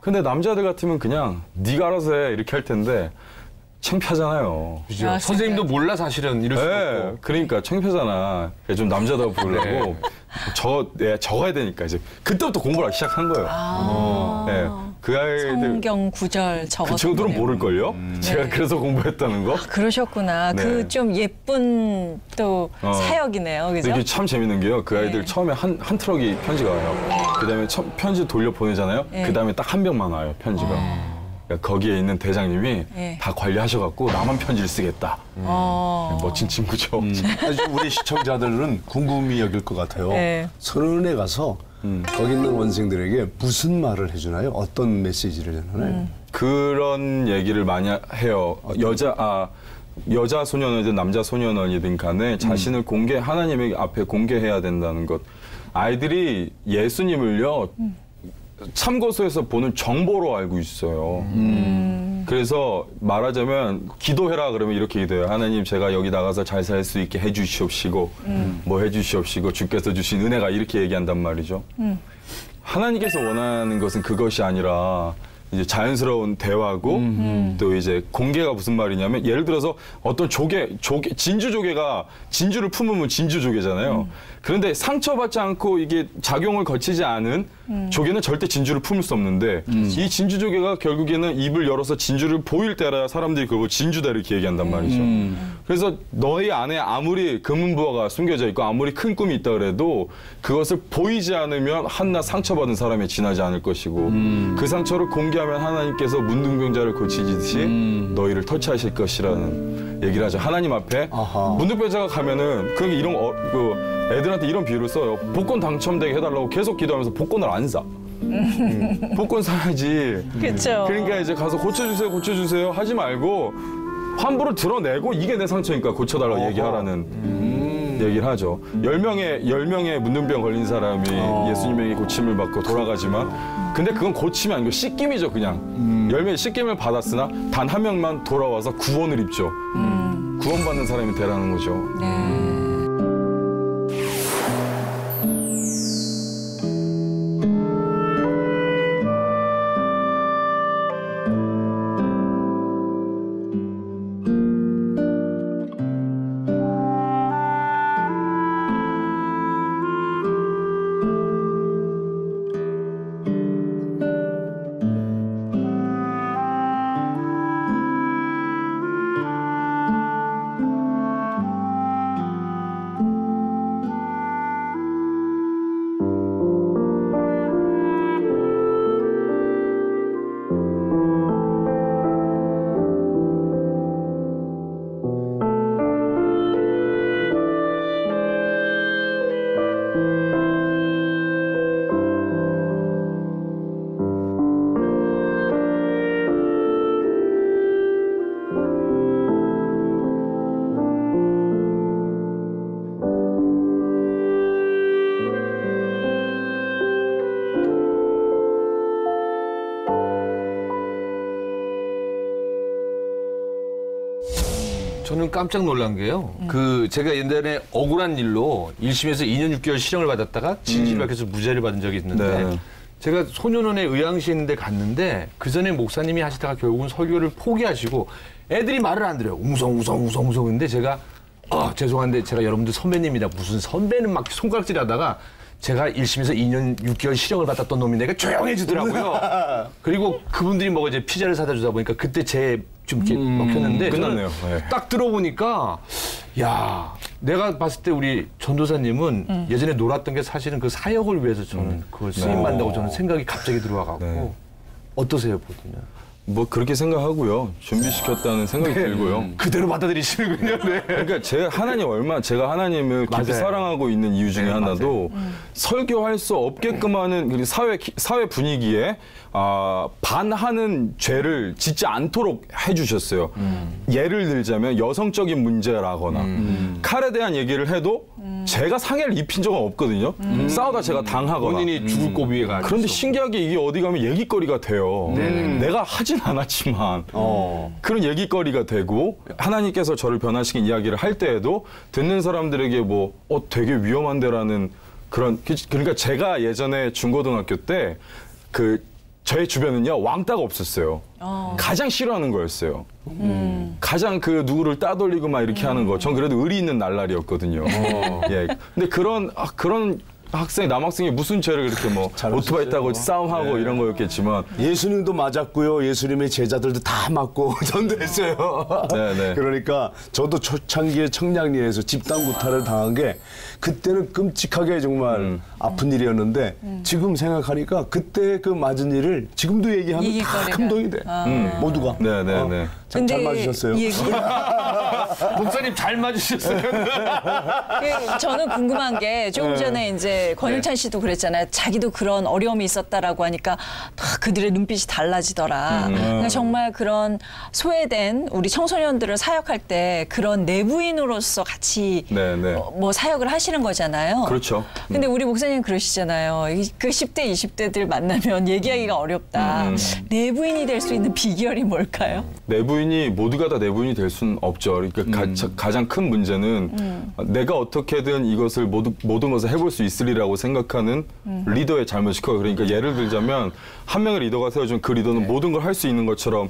근데 남자들 같으면 그냥 네가 알아서 해 이렇게 할 텐데 창피하잖아요. 그죠? 아, 선생님도 몰라 사실은 이럴 수 없고. 그러니까 창피하잖아. 그래서 좀 남자다워 보이려고 적어야 되니까 이제 그때부터 공부를 하기 시작한 거예요. 그 아이들 성경 구절 적어서. 그 친구들은 모를걸요? 제가 그래서 공부했다는 거. 그러셨구나. 그 좀 예쁜 또 사역이네요. 그죠? 이게 참 재밌는 게요. 그 아이들 처음에 한 트럭이 편지가 와요. 그다음에 편지 돌려 보내잖아요. 그다음에 딱 한 병만 와요. 편지가. 거기에 있는 대장님이 다 관리하셔갖고 나만 편지를 쓰겠다. 멋진 친구죠. 아주 우리 시청자들은 궁금히 여길 것 같아요. 선언에 가서 거기 있는 원생들에게 무슨 말을 해주나요? 어떤 메시지를 전하나요? 그런 얘기를 많이 해요. 여자 소년원이든 남자 소년원이든 간에 자신을 하나님의 앞에 공개해야 된다는 것. 아이들이 예수님을요. 참고서에서 보는 정보로 알고 있어요. 그래서 말하자면 기도해라 그러면 이렇게 기도해요. 하나님 제가 여기 나가서 잘 살 수 있게 해주시옵시고 뭐 해주시옵시고 주께서 주신 은혜가 이렇게 얘기한단 말이죠. 하나님께서 원하는 것은 그것이 아니라 이제 자연스러운 대화고 또 이제 공개가 무슨 말이냐면 예를 들어서 어떤 진주조개가 진주를 품으면 진주조개잖아요. 그런데 상처받지 않고 이게 작용을 거치지 않은 조개는 절대 진주를 품을 수 없는데 이 진주조개가 결국에는 입을 열어서 진주를 보일 때라 사람들이 그걸 진주다 이렇게 얘기한단 말이죠. 그래서 너희 안에 아무리 금은부화가 숨겨져 있고 아무리 큰 꿈이 있다 그래도 그것을 보이지 않으면 한낱 상처받은 사람에 지나지 않을 것이고 그 상처를 공개하면 하나님께서 문둥병자를 고치듯이 너희를 터치하실 것이라는 얘기를 하죠. 하나님 앞에 문둥병자가 가면은 그게 이런 애들한테 이런 비유를 써요. 복권 당첨되게 해달라고 계속 기도하면서 복권을 안 사. 복권 사야지. 그렇죠. 그러니까 이제 가서 고쳐주세요 하지 말고 환불을 드러내고 이게 내 상처니까 고쳐달라고 얘기하라는 얘기를 하죠. 10명의 문둥병 걸린 사람이 예수님에게 고침을 받고 돌아가지만 근데 그건 고침이 아니고 씻김이죠. 그냥 10명의 씻김을 받았으나 단 한 명만 돌아와서 구원을 입죠. 구원받는 사람이 되라는 거죠. 저는 깜짝 놀란 게요. 제가 옛날에 억울한 일로 1심에서 2년 6개월 실형을 받았다가 진실을 밝혀서 무죄를 받은 적이 있는데 제가 소년원에 의향시에 있는데 갔는데 그 전에 목사님이 하시다가 결국은 설교를 포기하시고 애들이 말을 안 들어요. 웅성웅성 근데 제가 죄송한데 제가 여러분들 선배님이다. 무슨 선배는 막 손가락질 하다가 제가 1심에서 2년 6개월 실형을 받았던 놈인데 조용해지더라고요. 그리고 그분들이 뭐 이제 피자를 사다 주다 보니까 그때 좀 이렇게 먹혔는데 끝났네요. 네. 딱 들어보니까 야 내가 봤을 때 우리 전도사님은 예전에 놀았던 게 사실은 그 사역을 위해서 저는 그걸 쓰임받는다고 저는 생각이 갑자기 들어와갖고 어떠세요 보시면? 뭐 그렇게 생각하고요. 준비시켰다는 생각이 들고요. 그대로 받아들이시는군요. 네. 그러니까 제가 하나님을 깊이 사랑하고 있는 이유 중에 하나도 설교할 수 없게끔 하는 사회 분위기에 반하는 죄를 짓지 않도록 해주셨어요. 예를 들자면 여성적인 문제라거나 칼에 대한 얘기를 해도 제가 상해를 입힌 적은 없거든요. 싸우다 제가 당하거나. 본인이 죽을 고비에 가. 그런데 신기하게 이게 어디 가면 얘기거리가 돼요. 내가 하진 않았지만 그런 얘기거리가 되고 하나님께서 저를 변화시킨 이야기를 할 때에도 듣는 사람들에게 되게 위험한데라는 그러니까 제가 예전에 중고등학교 때 저의 주변은요 왕따가 없었어요. 가장 싫어하는 거였어요. 가장 누구를 따돌리고 막 이렇게 하는 거. 전 그래도 의리 있는 날라리였거든요. 예. 근데 그런 남학생이 무슨 죄를 그렇게 오토바이 타고 싸움하고 이런 거였겠지만 예수님도 맞았고요. 예수님의 제자들도 다 맞고 전도했어요. 네네. 그러니까 저도 초창기에 청량리에서 집단 구타를 당한 게 그때는 끔찍하게 정말 아픈 일이었는데 지금 생각하니까 그때 그 맞은 일을 지금도 얘기하면 다 감동이 돼. 모두가. 네네네. 잘 맞으셨어요. 목사님 잘 맞으셨어요. 저는 궁금한 게 조금 전에 이제 권영찬 씨도 그랬잖아요. 자기도 그런 어려움이 있었다라고 하니까 다 그들의 눈빛이 달라지더라. 그러니까 정말 그런 소외된 우리 청소년들을 사역할 때 그런 내부인으로서 같이 사역을 하시는 거잖아요. 그렇죠. 근데 우리 목사님 그러시잖아요. 그 10대, 20대들 만나면 얘기하기가 어렵다. 내부인이 될 수 있는 비결이 뭘까요? 내부인이 모두가 다 내부인이 될 수는 없죠. 그러니까 가장 큰 문제는 내가 어떻게든 이것을 모든 것을 해볼 수 있으리라고 생각하는 리더의 잘못이 커요. 그러니까 예를 들자면 한 명의 리더가 세워준 그 리더는 모든 걸 할 수 있는 것처럼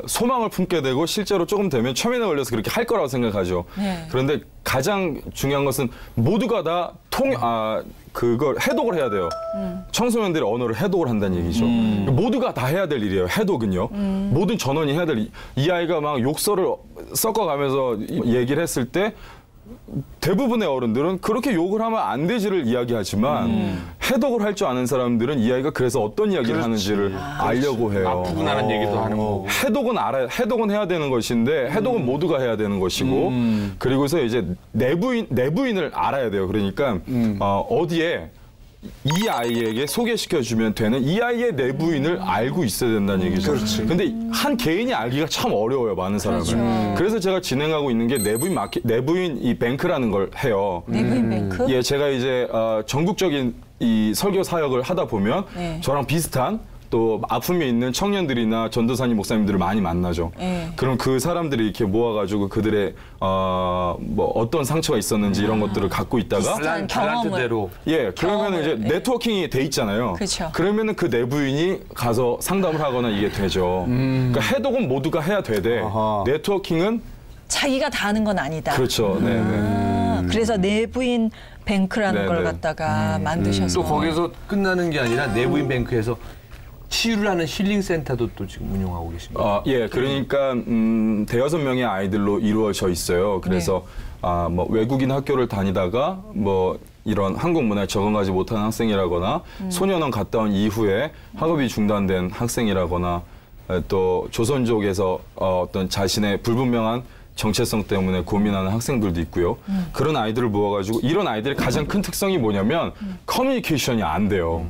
소망을 품게 되고 실제로 조금 되면 초면에 걸려서 그렇게 할 거라고 생각하죠. 그런데 가장 중요한 것은 모두가 다 그걸 해독을 해야 돼요. 청소년들의 언어를 해독을 한다는 얘기죠. 모두가 다 해야 될 일이에요. 해독은요. 모든 전원이 해야 될 이 아이가 막 욕설을 섞어가면서 얘기를 했을 때 대부분의 어른들은 그렇게 욕을 하면 안 되지를 이야기하지만 해독을 할 줄 아는 사람들은 이 아이가 그래서 어떤 이야기를 하는지를 알려고 해요. 아프고 나는 얘기도 하는 거고. 해독은 해야 되는 것인데 해독은 모두가 해야 되는 것이고 그리고서 이제 내부인을 알아야 돼요. 그러니까 어디에 이 아이에게 소개시켜주면 되는 이 아이의 내부인을 알고 있어야 된다는 얘기죠. 그렇지. 근데 한 개인이 알기가 참 어려워요, 많은 사람은. 그래서 제가 진행하고 있는 게 내부인 이 뱅크라는 걸 해요. 내부인 뱅크? 예, 제가 이제 전국적인 이 설교 사역을 하다 보면 저랑 비슷한 또 아픔이 있는 청년들이나 전도사님 목사님들을 많이 만나죠. 그럼 그 사람들이 이렇게 모아가지고 그들의 어떤 상처가 있었는지 이런 것들을 갖고 있다가 비슷한 경험을 그러면 이제 네트워킹이 돼 있잖아요. 그렇죠. 그러면은 그 내부인이 가서 상담을 하거나 이게 되죠. 그러니까 해독은 모두가 해야 되되 네트워킹은 자기가 다 하는 건 아니다. 그렇죠. 그래서 내부인 뱅크라는 걸 갖다가 만드셔서 또 거기서 끝나는 게 아니라 내부인 뱅크에서 치유를 하는 힐링 센터도 또 지금 운영하고 계십니다. 그러니까 대여섯 명의 아이들로 이루어져 있어요. 그래서 외국인 학교를 다니다가 이런 한국 문화에 적응하지 못하는 학생이라거나 소년원 갔다 온 이후에 학업이 중단된 학생이라거나 또 조선족에서 어떤 자신의 불분명한 정체성 때문에 고민하는 학생들도 있고요. 그런 아이들을 모아가지고 이런 아이들의 가장 큰 특성이 뭐냐면 커뮤니케이션이 안 돼요.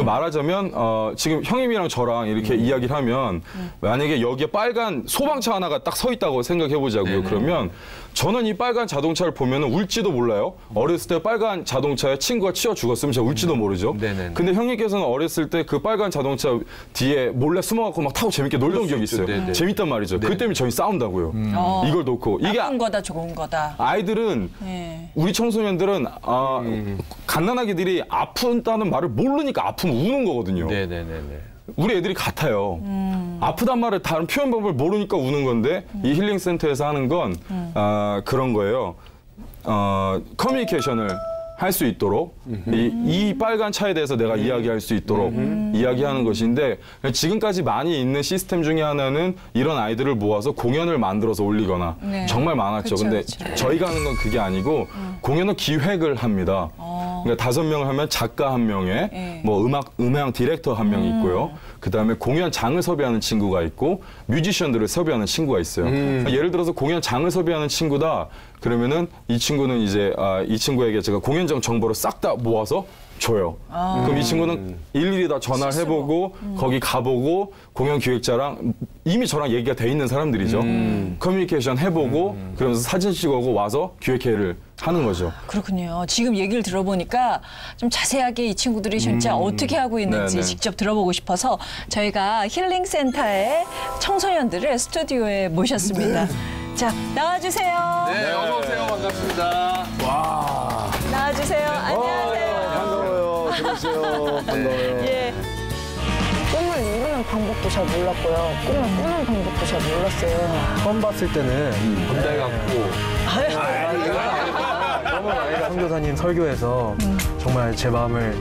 말하자면 지금 형님이랑 저랑 이렇게 이야기를 하면 만약에 여기에 빨간 소방차 하나가 딱 서 있다고 생각해 보자고요. 그러면 저는 이 빨간 자동차를 보면 울지도 몰라요. 어렸을 때 빨간 자동차에 친구가 치여 죽었으면 제가 울지도 모르죠. 네네네. 근데 형님께서는 어렸을 때 그 빨간 자동차 뒤에 몰래 숨어갖고 막 타고 재밌게 놀던 기억이 있어요. 네네. 재밌단 말이죠. 그 때문에 저희 싸운다고요. 이걸 놓고. 이게 나쁜 거다 좋은 거다. 아이들은 우리 청소년들은 갓난아기들이 아프다는 말을 모르니까 아프면 우는 거거든요. 네네네네. 우리 애들이 같아요. 아프단 말을 다른 표현법을 모르니까 우는 건데 이 힐링센터에서 하는 건 그런 거예요. 커뮤니케이션을 할 수 있도록 이 빨간 차에 대해서 내가 이야기할 수 있도록 이야기하는 것인데 지금까지 많이 있는 시스템 중에 하나는 이런 아이들을 모아서 공연을 만들어서 올리거나 정말 많았죠. 그쵸, 근데 그쵸. 저희가 하는 건 그게 아니고 공연은 기획을 합니다. 그러니까 5명을 하면 작가 1명에 뭐 음향 디렉터 1명이 있고요. 그다음에 공연장을 섭외하는 친구가 있고 뮤지션들을 섭외하는 친구가 있어요. 예를 들어서 공연장을 섭외하는 친구다. 그러면은 이 친구는 이제 이 친구에게 제가 공연장 정보를 싹 다 모아서 줘요. 그럼 이 친구는 일일이 다 전화를 해보고 거기 가보고 공연 기획자랑 이미 저랑 얘기가 돼 있는 사람들이죠. 커뮤니케이션 해보고 그러면서 사진 찍어오고 와서 기획회를 하는 거죠. 그렇군요. 지금 얘기를 들어보니까 좀 자세하게 이 친구들이 진짜 어떻게 하고 있는지 네네. 직접 들어보고 싶어서 저희가 힐링센터의 청소년들을 스튜디오에 모셨습니다. 자, 나와주세요. 네, 어서 오세요. 반갑습니다. 나와주세요. 안녕하세요. 반가워요. 들어오세요. 반가워요. 예. 꿈을 이루는 방법도 잘 몰랐고요. 꿈을 꾸는 방법도 잘 몰랐어요. 처음 봤을 때는 건달 같고. 선교사님 설교에서 정말 제 마음을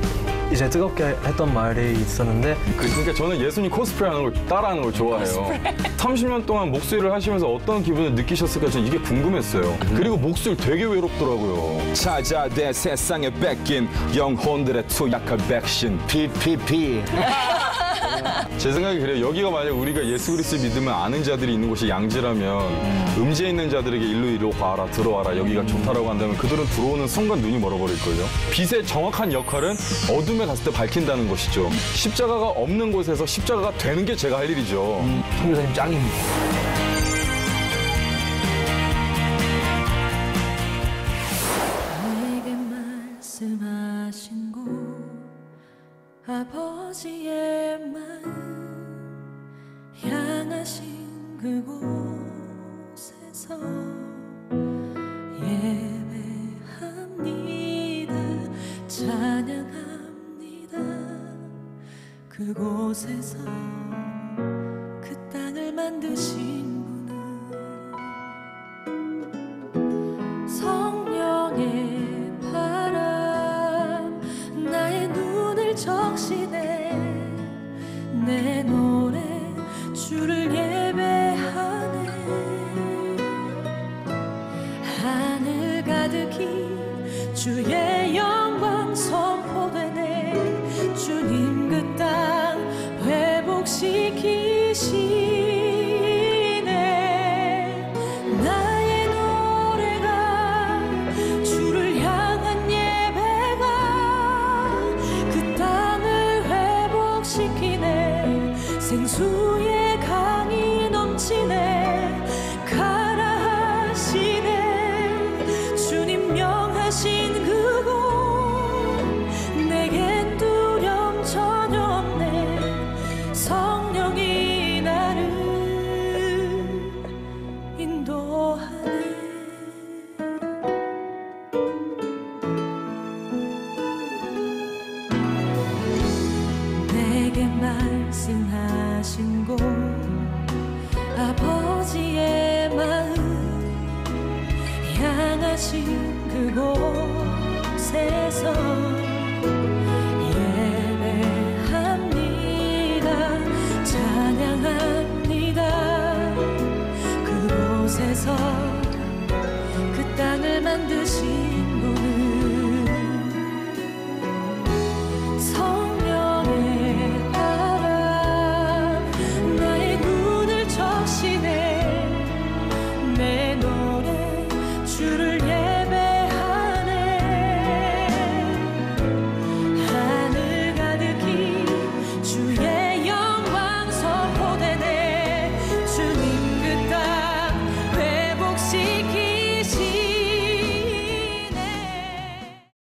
이제 뜨겁게 했던 말이 있었는데 그러니까 저는 예수님 코스프레 하는 걸 따라하는 걸 좋아해요. 30년 동안 목소리를 하시면서 어떤 기분을 느끼셨을까 저는 이게 궁금했어요. 그리고 목소리 되게 외롭더라고요. 찾아내 세상에 뺏긴 영혼들의 투약한 백신 PPP. 제 생각이 그래요. 여기가 만약 우리가 예수 그리스도 믿으면 아는 자들이 있는 곳이 양지라면 음지에 있는 자들에게 일로 와라 들어와라 여기가 좋다라고 한다면 그들은 들어오는 순간 눈이 멀어버릴걸요. 빛의 정확한 역할은 어둠에 갔을 때 밝힌다는 것이죠. 십자가가 없는 곳에서 십자가가 되는 게 제가 할 일이죠. 통교사님 짱입니다. 내게 말씀하신 곳 아버지의 마음 향하신 그곳에서 예배합니다 찬양합니다 그곳에서 그 땅을 만드신 분은 성령의 바람 나의 눈을 적시네 내 노래 주를 예배하네 하늘 가득히 주의 영광 선포되네 주님 그 땅 회복시키시네 나의 노래가 주를 향한 예배가 그 땅을 회복시키네 생수의 강이 넘치네 가라 하시네 주님 명하신 그곳 내겐 두려움 전혀 없네 성령이 나를 인도하네 내게 말씀하신 곳 아버지의 마음 향하신 그곳에서 예배합니다 찬양합니다 그곳에서 그 땅을 만드신